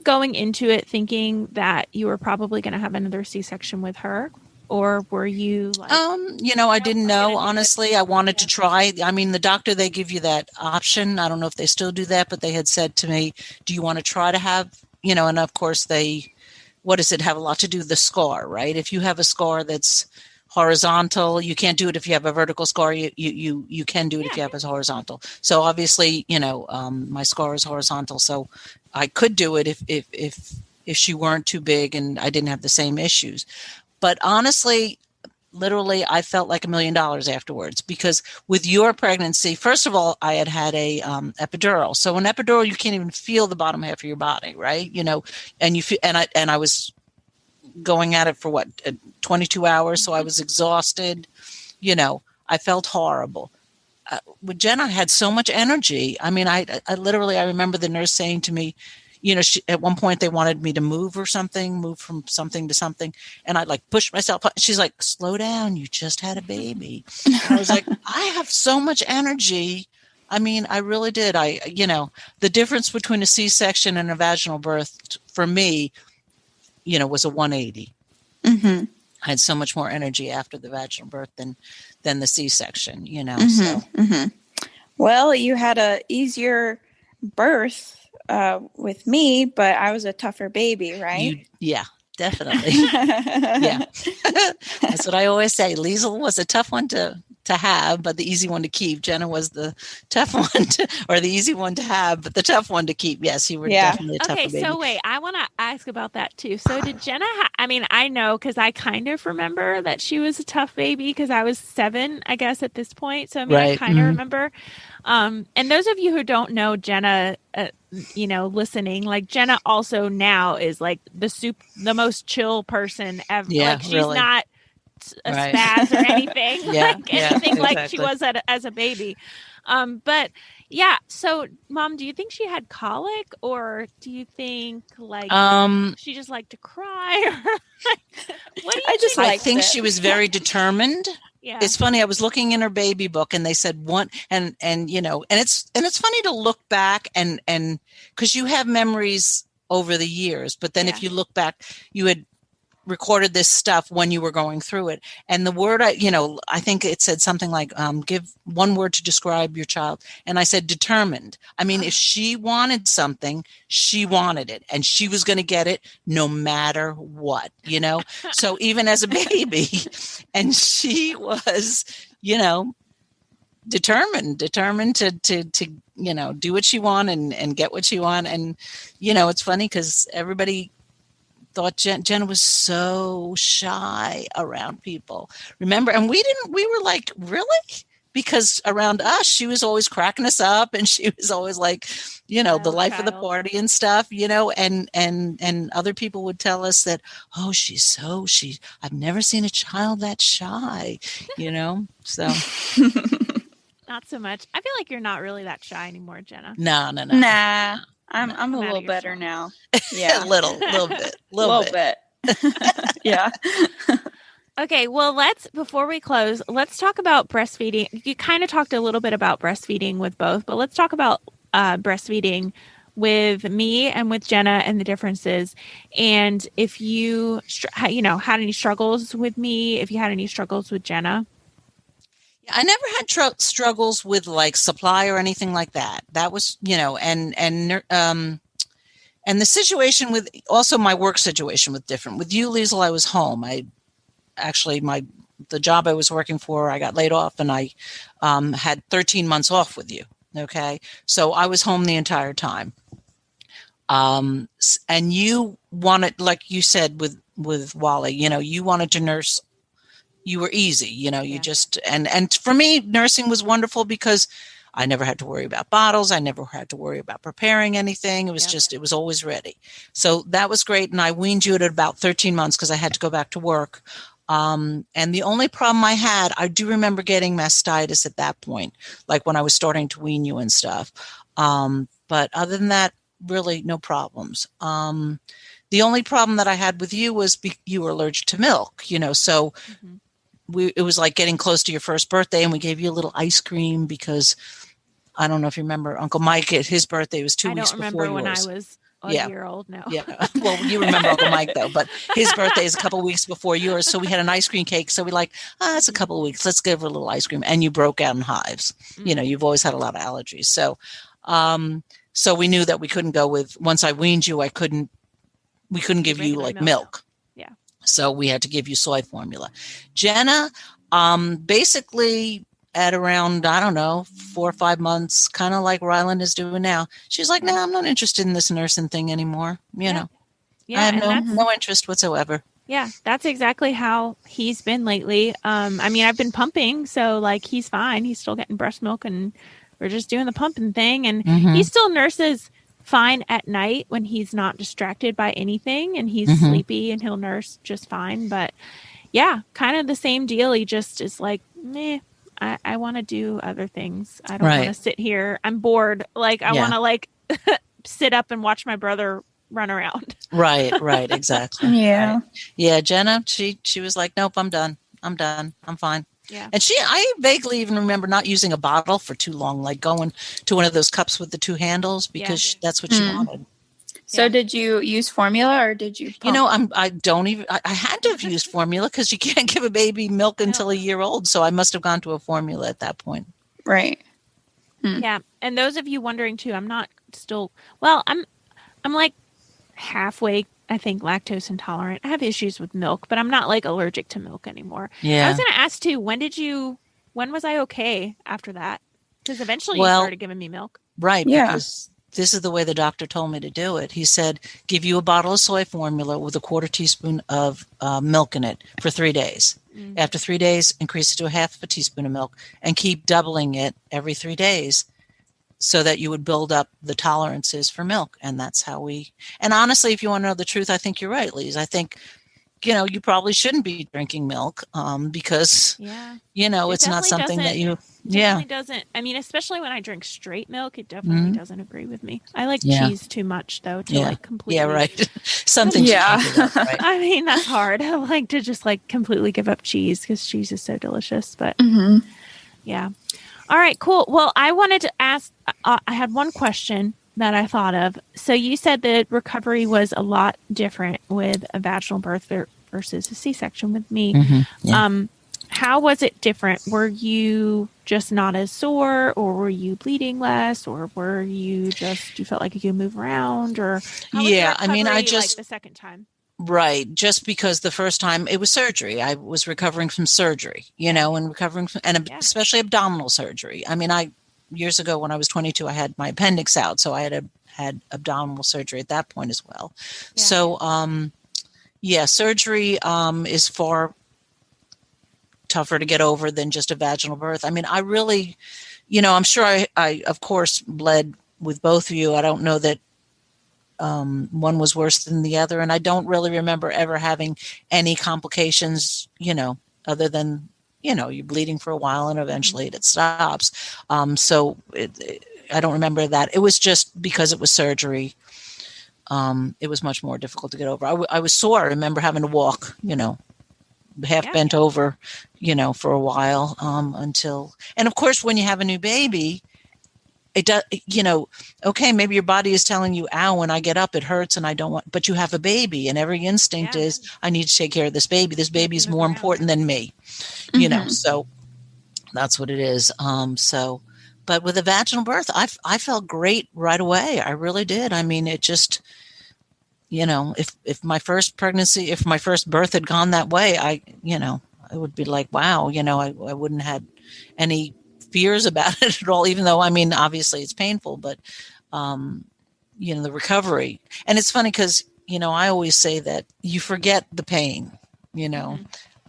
going into it thinking that you were probably going to have another C-section with her? Or were you like, I didn't know, honestly. I wanted to try. The doctor, they give you that option. I don't know if they still do that, but they had said to me, do you want to try to have, and of course what does it have a lot to do with the scar, right? If you have a scar that's horizontal, you can't do it if you have a vertical scar. You can do it if you have a horizontal. So obviously, my scar is horizontal, so I could do it if she weren't too big and I didn't have the same issues. But honestly, literally, I felt like $1 million afterwards, because with your pregnancy, first of all, I had a epidural. So an epidural, you can't even feel the bottom half of your body, right? And you feel, and I was going at it for 22 hours. So I was exhausted. I felt horrible. With Jen, I had so much energy. I remember the nurse saying to me, at one point they wanted me to move from something to something. And I pushed myself. She's like, slow down. You just had a baby. And I was like, I have so much energy. I really did. The difference between a C-section and a vaginal birth for me, was a 180. I had so much more energy after the vaginal birth than the C-section, so. Well, you had a easier birth with me, but I was a tougher baby, right? Yeah, definitely. Yeah. That's what I always say. Liesel was a tough one to have, but the easy one to keep. Jenna was the tough one or the easy one to have, but the tough one to keep. Yes, you were definitely a tougher baby. So wait, I want to ask about that too. So did Jenna, I mean, I know because I kind of remember that she was a tough baby because I was 7, I guess, at this point. So I mean, I kind of remember. And those of you who don't know Jenna, listening, like Jenna also now is like the most chill person ever. Yeah, like she's really. not a spaz or anything, anything like she was as a baby. But yeah, so Mom, do you think she had colic, or do you think like she just liked to cry? Or what do you I think she was very determined. Yeah. It's funny. I was looking in her baby book, and they said one, and it's funny to look back and because you have memories over the years, but then if you look back, you had recorded this stuff when you were going through it. And the word, I think it said something like, give one word to describe your child. And I said, determined. I mean, if she wanted something, she wanted it, and she was going to get it no matter what, so even as a baby, and she was, determined to do what she wanted and get what she wanted. And, it's funny because everybody thought Jenna was so shy around people. Remember? And we were like, really? Because around us, she was always cracking us up, and she was always like, the life of the party and stuff, and other people would tell us that, oh, I've never seen a child that shy, so. Not so much. I feel like you're not really that shy anymore, Jenna. No. Nah. I'm a little better now. Yeah. a little bit. Yeah. Okay, well, before we close, let's talk about breastfeeding. You kind of talked a little bit about breastfeeding with both, but let's talk about breastfeeding with me and with Jenna and the differences. And if you, had any struggles with me, if you had any struggles with Jenna. I never had struggles with like supply or anything like that. That was, and the situation with also my work situation was different. With you, Liesel, I was home. The job I was working for, I got laid off, and I had 13 months off with you. Okay, so I was home the entire time. And you wanted, like you said with Wally, you wanted to nurse. You were easy, you just, and for me, nursing was wonderful because I never had to worry about bottles. I never had to worry about preparing anything. It was it was always ready. So that was great. And I weaned you at about 13 months because I had to go back to work. And the only problem I had, I do remember getting mastitis at that point, like when I was starting to wean you and stuff. But other than that, really no problems. The only problem that I had with you was you were allergic to milk, so it was like getting close to your first birthday, and we gave you a little ice cream because I don't know if you remember Uncle Mike at his birthday was 2 weeks before yours. I don't remember when I was a year old. No. Yeah. Well, you remember Uncle Mike though, but his birthday is a couple of weeks before yours. So we had an ice cream cake. So we it's a couple of weeks. Let's give her a little ice cream. And you broke out in hives. You've always had a lot of allergies. So, so we knew that we couldn't go once I weaned you, we couldn't give you like milk. Yeah. So we had to give you soy formula. Jenna, basically at around, 4 or 5 months, kind of like Ryland is doing now. She's like, no, I'm not interested in this nursing thing anymore. I have no interest whatsoever. Yeah, that's exactly how he's been lately. I've been pumping, so like he's fine. He's still getting breast milk, and we're just doing the pumping thing. And he still nurses fine at night when he's not distracted by anything, and he's sleepy, and he'll nurse just fine. But yeah, kind of the same deal. He just is like, meh. I want to do other things. I don't want to sit here. I'm bored. Like I want to sit up and watch my brother run around. Right. Exactly. Yeah. Right. Yeah. Jenna, she was like, nope, I'm done. I'm fine. Yeah. And I vaguely even remember not using a bottle for too long, like going to one of those cups with the 2 handles because that's what she wanted. So did you use formula or did you pump? I had to have used formula because you can't give a baby milk until a year old. So I must have gone to a formula at that point. Right. Yeah. And those of you wondering too, I'm not still, well, I'm like halfway, I think, lactose intolerant. I have issues with milk, but I'm not like allergic to milk anymore. Yeah. I was going to ask too, when was I okay after that? Because eventually you Well, started giving me milk. Right, Yeah. because this is the way the doctor told me to do it. He said, give you a bottle of soy formula with a quarter teaspoon of milk in it for 3 days. Mm. After 3 days, increase it to a half a teaspoon of milk and keep doubling it every 3 days so that you would build up the tolerances for milk. And that's how and honestly, if you want to know the truth, I think you're right, Lise. I think, you probably shouldn't be drinking milk because, Yeah. it's not definitely something that you, definitely doesn't. I mean, especially when I drink straight milk, it definitely doesn't agree with me. I like cheese too much though to like completely. Yeah, right. Something. Yeah. Right. I mean, that's hard. I like to just like completely give up cheese because cheese is so delicious. But Mhm. yeah. All right, cool. Well, I wanted to ask, I had one question that I thought of. So you said that recovery was a lot different with a vaginal birth versus a C-section with me. Mhm, yeah. How was it different? Were you just not as sore, or were you bleeding less, or were you just, you felt like you could move around, or how was Yeah, the I mean, I recovery, just like the second time? right, just because the first time it was surgery. I was recovering from surgery, and recovering from, and especially abdominal surgery. I mean, years ago when I was 22, I had my appendix out, so I had abdominal surgery at that point as well. Yeah. So, surgery is far tougher to get over than just a vaginal birth. I mean, I really, I'm sure I of course bled with both of you. I don't know that one was worse than the other, and I don't really remember ever having any complications, other than, you're bleeding for a while and eventually it stops. So I don't remember that. It was just because it was surgery. It was much more difficult to get over. I was sore. I remember having to walk, half bent over, for a while, until, and of course, when you have a new baby, it does, okay, maybe your body is telling you, ow, when I get up, it hurts and I don't want, but you have a baby and every instinct is, I need to take care of this baby. This baby is more important than me, so that's what it is. But with a vaginal birth, I felt great right away. I really did. I mean, it just, if my first birth had gone that way, I would be like, wow, I wouldn't have had any fears about it at all, even though, I mean, obviously it's painful, but, the recovery. And it's funny because, I always say that you forget the pain,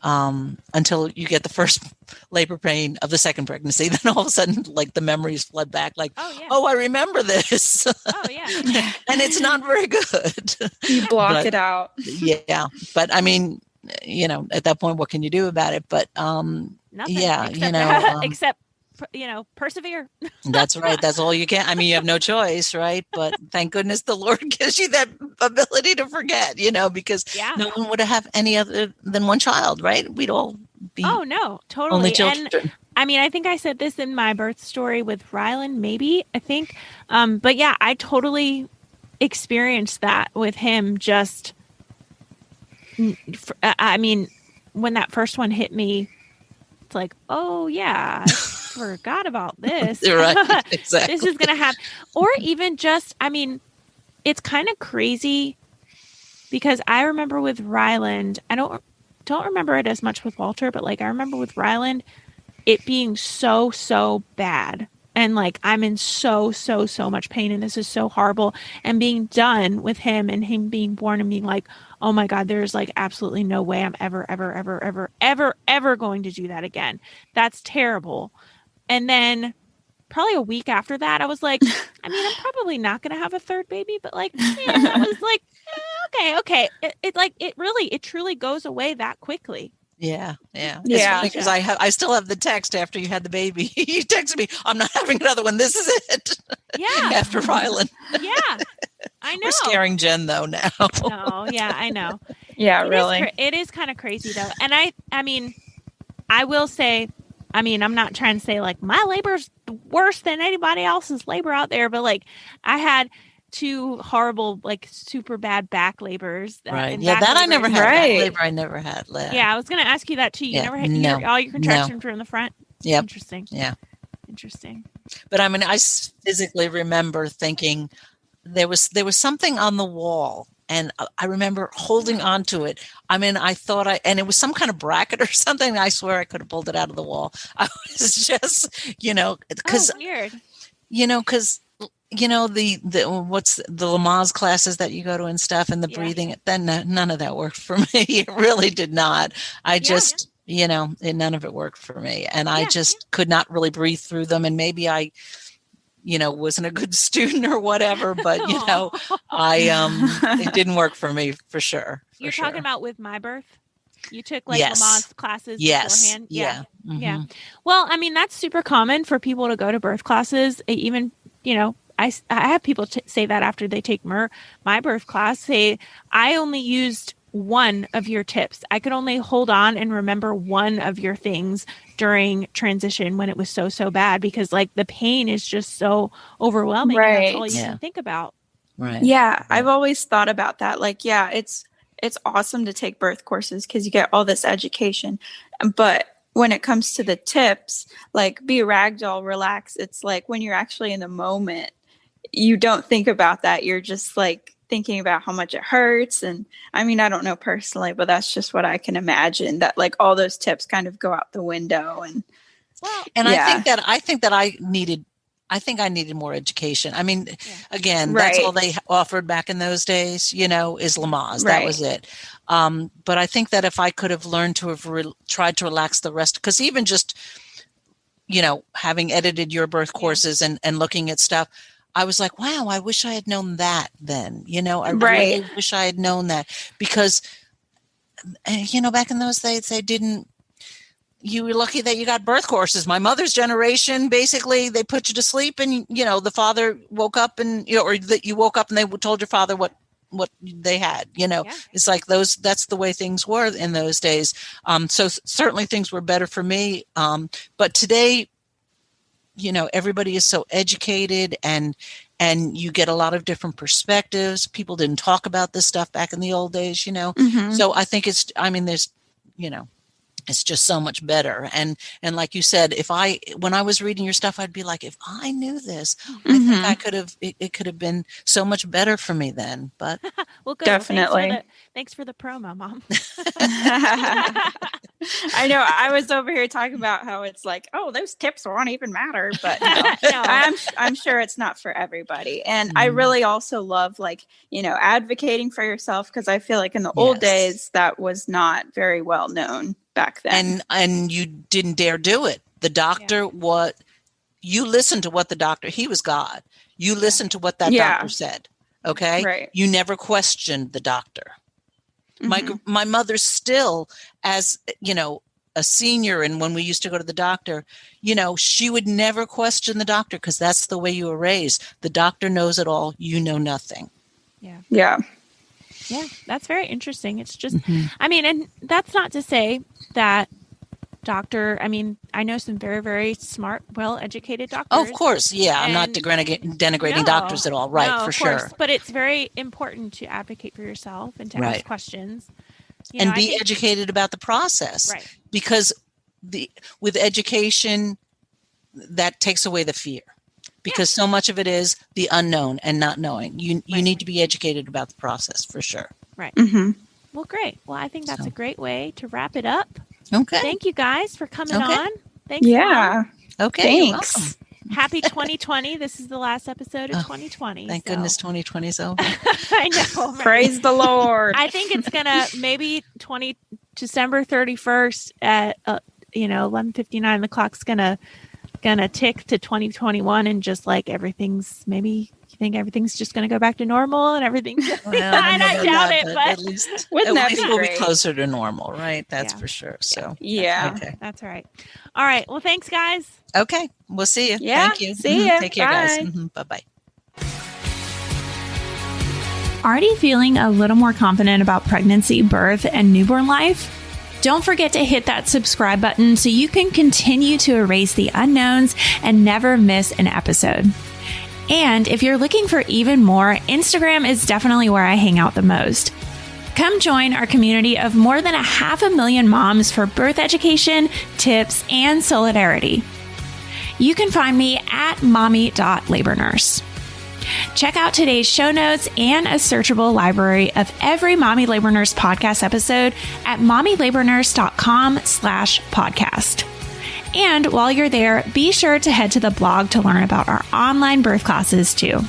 until you get the first labor pain of the second pregnancy. Then all of a sudden, like the memories flood back, like, oh, I remember this. Oh, yeah. And it's not very good. You block it out. Yeah. But I mean, at that point, what can you do about it? But Nothing. yeah, Except persevere. That's right. That's all you can. I mean, you have no choice, right? But thank goodness the Lord gives you that ability to forget, because no one would have any other than one child, right? We'd all be totally. Only children. And I mean, I think I said this in my birth story with Rylan, maybe, I think. But yeah, I totally experienced that with him. Just, I mean, when that first one hit me, it's like, oh yeah, I forgot about this. Right, exactly. This is going to happen. Or even just, I mean, it's kind of crazy because I remember with Ryland, I don't remember it as much with Walter, but like I remember with Ryland, it being so bad. And like, I'm in so much pain and this is so horrible. And being done with him and him being born and being like, oh my God, there's like absolutely no way I'm ever going to do that again. That's terrible. And then probably a week after that, I was like, I mean, I'm probably not going to have a third baby, but like, I was like, okay. It truly goes away that quickly. Yeah. It's funny because I still have the text after you had the baby. You texted me, I'm not having another one. This is it. Yeah. After Rylan. Yeah. I know. We're scaring Jen though now. No, yeah, I know. Yeah, really. It is kind of crazy though. And I mean, I will say, I mean, I'm not trying to say like my labor's worse than anybody else's labor out there, but like I had 2 horrible, like super bad back labors. Right. Yeah, that I never had. Right. That labor I never had. Yeah, I was going to ask you that too. You never had all your contractions were in the front? Yep. Interesting. Yeah. Interesting. But I mean, physically remember thinking there was something on the wall, and I remember holding on to it. I mean, and it was some kind of bracket or something. I swear I could have pulled it out of the wall. I was just, because weird. Because the what's the Lamaze classes that you go to and stuff, and the breathing, then none of that worked for me. It really did not. I just, none of it worked for me, and I just could not really breathe through them. And maybe I, wasn't a good student or whatever, but it didn't work for me for sure. You're talking about with My Birth? You took yes. Lamaze classes beforehand? Yeah. Mm-hmm. Yeah. Well, I mean, that's super common for people to go to birth classes. Even, I have people say that after they take My Birth class, say, I only used one of your tips. I could only hold on and remember one of your things during transition when it was so bad, because like the pain is just so overwhelming. Right. And that's all you can think about. Right. Yeah. I've always thought about that. Like, it's awesome to take birth courses because you get all this education. But when it comes to the tips, like be ragdoll, relax. It's like when you're actually in the moment, you don't think about that. You're just like thinking about how much it hurts. And I mean, I don't know personally, but that's just what I can imagine, that like all those tips kind of go out the window. And I think that I needed more education. I mean, again, that's all they offered back in those days, is Lamaze. That was it. But I think that if I could have learned to have tried to relax the rest, because even just, having edited your birth courses and looking at stuff, I was like, wow, I wish I had known that then, I really wish I had known that, because, back in those days, you were lucky that you got birth courses. My mother's generation, basically, they put you to sleep and, the father woke up and, or that you woke up and they told your father what they had, It's like that's the way things were in those days. So certainly things were better for me. But today, everybody is so educated and you get a lot of different perspectives. People didn't talk about this stuff back in the old days, Mm-hmm. So I think there's, it's just so much better. And like you said, when I was reading your stuff, I'd be like, if I knew this, I think I could have, it could have been so much better for me then. But well, good. Definitely. Well, thanks for the promo, Mom. I know. I was over here talking about how it's like, oh, those tips won't even matter, but no. I'm sure it's not for everybody. And I really also love advocating for yourself, because I feel like in the old days that was not very well known back then. And you didn't dare do it. The doctor, you listened to what the doctor, he was God. You listened to what that doctor said. Okay. Right. You never questioned the doctor. My mother still, as a senior, and when we used to go to the doctor, she would never question the doctor, because that's the way you were raised. The doctor knows it all. You know nothing. Yeah. That's very interesting. It's just, I mean, and that's not to say that I know some very, very smart, well-educated doctors. Oh, of course. Yeah. I'm not denigrating doctors at all. Right. No, for of sure. Course, but it's very important to advocate for yourself and to ask questions. And be educated about the process. Right. Because with education, that takes away the fear. Because so much of it is the unknown and not knowing. You need to be educated about the process for sure. Right. Well, great. Well, I think that's a great way to wrap it up. Okay. Thank you guys for coming on. Thanks. Yeah. Mom. Okay. Thanks. Happy 2020. This is the last episode of 2020. Thank goodness 2020 is over. I know. Right? Praise the Lord. I think it's going to maybe December 31st at 11:59. The clock's going to tick to 2021, and just like everything's just going to go back to normal and everything's and I doubt it, but at least we'll be closer to normal, right? That's for sure. So okay. That's right. All right. Well, thanks, guys. Okay, we'll see you. Yeah, Thank you. See ya. Take care, Bye. guys. Bye-bye. Already feeling a little more confident about pregnancy, birth, and newborn life? Don't forget to hit that subscribe button so you can continue to erase the unknowns and never miss an episode. And if you're looking for even more, Instagram is definitely where I hang out the most. Come join our community of more than 500,000 moms for birth education, tips, and solidarity. You can find me at mommy.labornurse. Check out today's show notes and a searchable library of every Mommy Labor Nurse podcast episode at mommylabornurse.com/podcast. And while you're there, be sure to head to the blog to learn about our online birth classes too.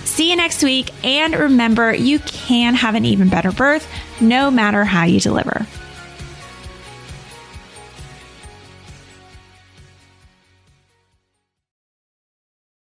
See you next week, and remember, you can have an even better birth no matter how you deliver.